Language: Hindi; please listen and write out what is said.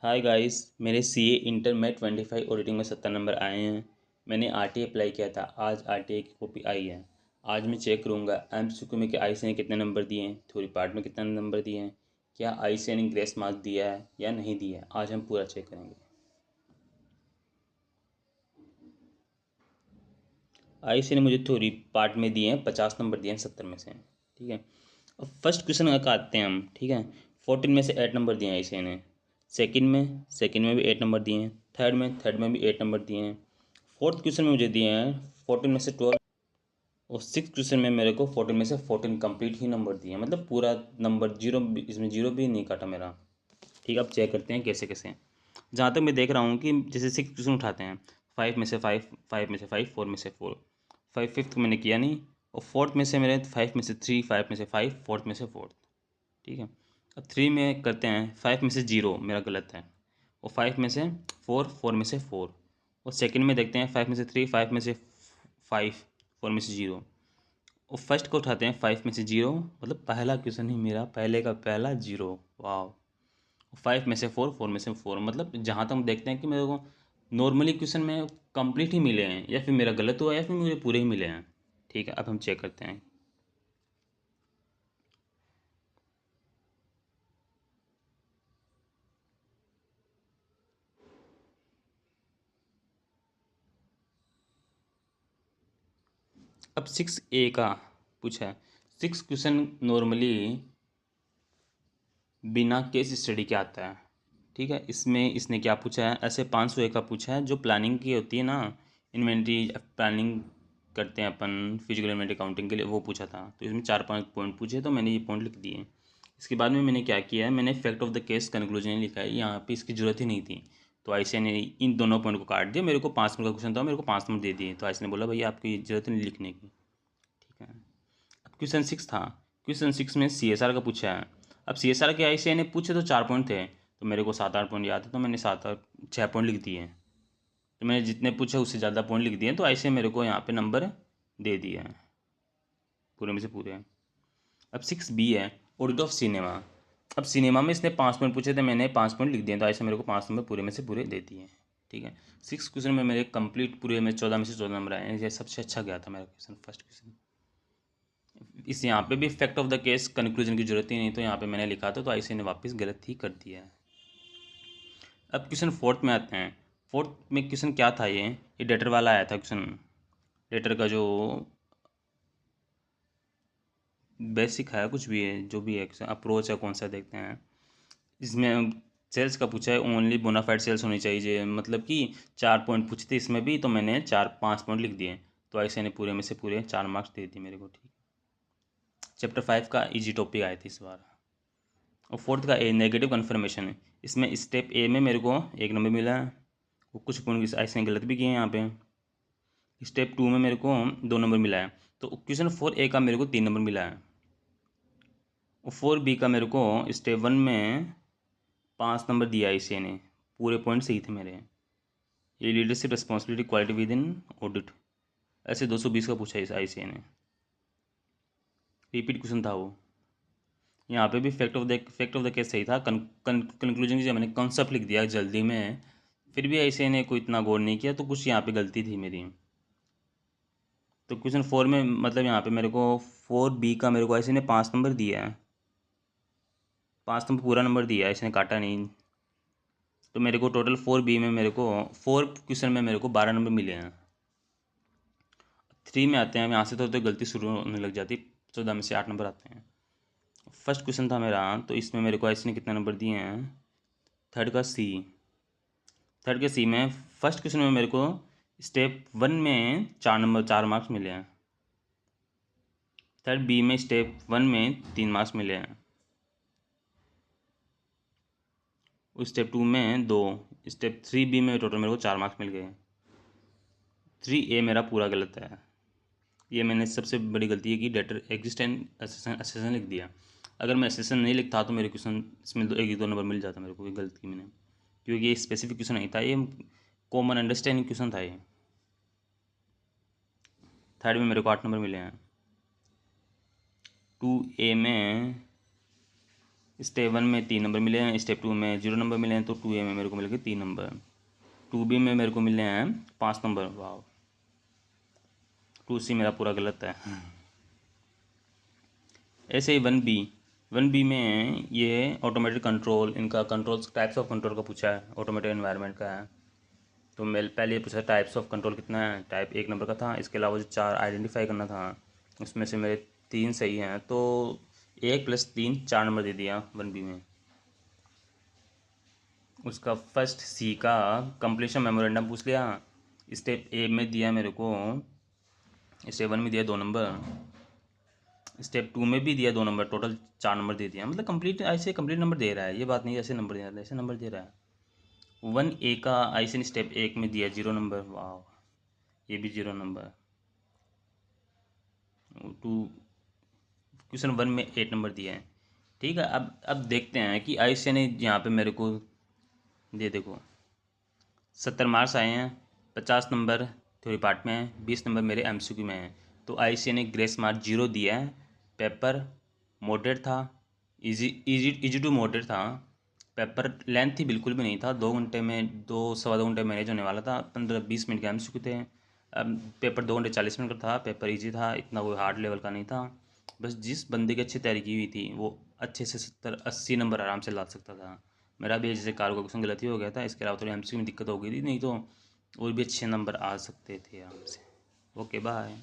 हाय गाइस, मेरे सीए इंटर में 25 ऑडिटिंग में 70 नंबर आए हैं। मैंने आरटीए अप्लाई किया था। आज आरटीए की कॉपी आई है। आज मैं चेक करूँगा एमसीक्यू में कि आईसीए ने कितने नंबर दिए हैं, थ्योरी पार्ट में कितने नंबर दिए हैं, क्या आईसीए ने ग्रेस मार्क दिया है या नहीं दिया है। आज हम पूरा चेक करेंगे। आईसीए ने मुझे थ्योरी पार्ट में दिए हैं 50 नंबर दिए हैं 70 में से। ठीक है। अब फर्स्ट क्वेश्चन का आते हैं हम। ठीक है। 14 में से 8 नंबर दिए हैं आईसीए ने। सेकंड में भी 8 नंबर दिए हैं। थर्ड में भी 8 नंबर दिए हैं। फोर्थ क्वेश्चन में मुझे दिए हैं 14 में से 12। और सिक्स क्वेश्चन में मेरे को 14 में से 14 कंप्लीट ही नंबर दिए हैं, मतलब पूरा नंबर जीरो, इसमें जीरो भी नहीं काटा मेरा। ठीक है। अब चेक करते हैं कैसे कैसे। जहाँ तक मैं देख रहा हूँ कि जैसे सिक्स क्वेश्चन उठाते हैं, 5 में से 5, 5 में से 5, 4 में से 4। फाइव फिफ्थ को मैंने किया नहीं। और फोर्थ में से मेरे 5 में से 3, 5 में से 5, फोर्थ में से फोर्थ। ठीक है। अब थ्री में करते हैं, 5 में से 0 मेरा गलत है। और 5 में से 4, 4 में से 4। और सेकंड में देखते हैं 5 में से 3, 5 में से 5, 4 में से 0। और फर्स्ट को उठाते हैं 5 में से 0, मतलब पहला क्वेश्चन ही मेरा पहले का पहला 0। वाह। 5 में से 4, 4 में से 4, मतलब जहाँ तक हम देखते हैं कि मेरे को नॉर्मली क्वेश्चन में कंप्लीट ही मिले हैं, या फिर मेरा गलत हुआ या फिर मुझे पूरे ही मिले हैं। ठीक है। अब हम चेक करते हैं। अब 6A का पूछा है। सिक्स क्वेश्चन नॉर्मली बिना केस स्टडी के आता है। ठीक है। इसमें इसने क्या पूछा है, ऐसे 500 का पूछा है जो प्लानिंग की होती है ना, इन्वेंट्री प्लानिंग करते हैं अपन फिजिकल इन्वेंट्री अकाउंटिंग के लिए, वो पूछा था। तो इसमें 4-5 पॉइंट पूछे, तो मैंने ये पॉइंट लिख दिए। इसके बाद में मैंने क्या किया है, मैंने fact of the case conclusion लिखा है। यहाँ पे इसकी जरूरत ही नहीं थी, तो आईसीए ने इन दोनों पॉइंट को काट दिया। मेरे को 5 नंबर का क्वेश्चन था, मेरे को 5 नंबर दे दिए। तो आईसीए ने बोला भैया आपकी जरूरत नहीं लिखने की। ठीक है। अब क्वेश्चन 6 था। क्वेश्चन 6 में सीएसआर का पूछा है। अब सीएसआर के आईसीए ने पूछे तो 4 पॉइंट थे, तो मेरे को 7-8 पॉइंट याद है, तो मैंने 6 पॉइंट लिख दिए। तो मैंने जितने पूछे उससे ज़्यादा पॉइंट लिख दिए, तो आईसीए मेरे को यहाँ पे नंबर दे दिया है पूरे में से पूरे। अब 6B है, ऑडिट ऑफ सिनेमा। अब सिनेमा में इसने 5 पॉइंट पूछे थे, मैंने 5 पॉइंट लिख दिए, तो ऐसे मेरे को 5 नंबर पूरे में से पूरे दे दिए। ठीक है। सिक्स क्वेश्चन में मेरे कंप्लीट पूरे में 14 में से 14 नंबर आए हैं। ये सबसे अच्छा गया था मेरा क्वेश्चन, फर्स्ट क्वेश्चन। इस यहाँ पे भी fact of the case conclusion की जरूरत ही नहीं, तो यहाँ पे मैंने लिखा था, तो आईसीए ने वापस गलत ही कर दिया है। अब क्वेश्चन फोर्थ में आते हैं। फोर्थ में क्वेश्चन क्या था, ये डेटर वाला आया था क्वेश्चन। डेटर का जो बेसिक है, कुछ भी है, जो भी है अप्रोच है कौन सा देखते हैं। इसमें सेल्स का पूछा है, ओनली बोनाफाइड सेल्स होनी चाहिए, मतलब कि 4 पॉइंट पूछते इसमें भी, तो मैंने 4-5 पॉइंट लिख दिए। तो ऐसे ने पूरे में से पूरे 4 मार्क्स दे दिए मेरे को। ठीक। चैप्टर 5 का इजी टॉपिक आए थे इस बार। और फोर्थ का ए नेगेटिव कन्फर्मेशन है। इसमें स्टेप ए में मेरे को 1 नंबर मिला है। वो कुछ पॉइंट ऐसे गलत भी किए हैं यहाँ पे। स्टेप 2 में मेरे को 2 नंबर मिला है। तो क्वेश्चन 4A का मेरे को 3 नंबर मिला है। और 4B का मेरे को स्टेप 1 में 5 नंबर दिया इसी ने। पूरे पॉइंट सही थे मेरे। ये leadership responsibility quality with in audit, ऐसे 220 का पूछा है इस आईसीए ने। रिपीट क्वेश्चन था वो। यहाँ पे भी फैक्ट ऑफ द केस सही था। कंक्लूजन की जगह मैंने कॉन्सेप्ट लिख दिया जल्दी में, फिर भी आईसीए ने कोई इतना गौर नहीं किया, तो कुछ यहाँ पे गलती थी मेरी। तो क्वेश्चन 4 में मतलब यहाँ पे मेरे को 4B का मेरे को आईसीए ने 5 नंबर दिया है। 5 नंबर पूरा नंबर दिया है, इसने काटा नहीं। तो मेरे को टोटल 4B में मेरे को 4 क्वेश्चन में मेरे को 12 नंबर मिले हैं। 3 में आते हैं, हम यहाँ से तो गलती शुरू होने लग जाती। 14 में से 8 नंबर आते हैं। फर्स्ट क्वेश्चन था मेरा, तो इसमें मेरे को ऐसे ने कितने नंबर दिए हैं। थर्ड का सी। थर्ड के सी में फर्स्ट क्वेश्चन में मेरे को स्टेप 1 में 4 मार्क्स मिले हैं। थर्ड बी में स्टेप 1 में 3 मार्क्स मिले हैं। उस स्टेप 2 में 2। स्टेप 3B में टोटल मेरे को 4 मार्क्स मिल गए। 3A मेरा पूरा गलत है। ये मैंने सबसे बड़ी गलती है कि डेटर एग्जिस्टेंट असेसन लिख दिया। अगर मैं असेसन नहीं लिखता तो मेरे क्वेश्चन इसमें एक दो नंबर मिल जाता मेरे को। गलती मैंने, क्योंकि ये स्पेसिफिक क्वेश्चन नहीं था, ये कॉमन अंडरस्टैंडिंग क्वेश्चन था ये। थर्ड में मेरे को 8 नंबर मिले हैं। 2A में स्टेप 1 में 3 नंबर मिले हैं, स्टेप 2 में 0 नंबर मिले हैं, तो 2A में मेरे को मिल गए 3 नंबर। 2B में मेरे को मिले हैं 5 नंबर। वाह, 2C मेरा पूरा गलत है। ऐसे ही 1B में ये ऑटोमेटिक कंट्रोल, इनका कंट्रोल्स टाइप्स ऑफ कंट्रोल का पूछा है, ऑटोमेटिक एनवायरनमेंट का है। तो मैं पहले ये पूछा टाइप्स ऑफ कंट्रोल कितना है, टाइप 1 नंबर का था। इसके अलावा जो 4 आइडेंटिफाई करना था, उसमें से मेरे 3 सही हैं, तो 1 + 3 4 नंबर दे दिया 1B में। उसका फर्स्ट C का कंप्लीशन मेमोरेंडम पूछ लिया। स्टेप A में दिया मेरे को, स्टेप 1 में दिया 2 नंबर, स्टेप 2 में भी दिया 2 नंबर, टोटल 4 नंबर दे दिया। मतलब कंप्लीट ऐसे कंप्लीट नंबर दे रहा है, ये बात नहीं ऐसे नंबर दे रहा है, ऐसे नंबर दे रहा है। 1A का ऐसे नहीं, स्टेप 1 में दिया 0 नंबर। वाह, ये भी 0 नंबर। 2 क्वेश्चन 1 में 8 नंबर दिया है। ठीक है, अब देखते हैं कि आयुष्य ने यहाँ पे मेरे को दे, देखो 70 मार्क्स आए हैं, 50 नंबर थ्योरी पार्ट में है, 20 नंबर मेरे MCQ में हैं। तो आयुष्य ने ग्रेस मार्क 0 दिया है। पेपर मॉडरेट था, easy easy easy to moderate था। पेपर लेंथ ही बिल्कुल भी नहीं था, 2 घंटे में 2 सवा 2 घंटे मैनेज होने वाला था। 15-20 मिनट के MCQ थे। अब पेपर 2 घंटे 40 मिनट का था। पेपर इजी था, इतना कोई हार्ड लेवल का नहीं था। बस जिस बंदे की अच्छी तैयारी की हुई थी वो अच्छे से 70-80 नंबर आराम से ला सकता था। मेरा भी जैसे कार का क्वेश्चन गलती हो गया था, इसके अलावा थोड़ी MCQ में दिक्कत हो गई थी, नहीं तो और भी अच्छे नंबर आ सकते थे आराम से। Okay, bye.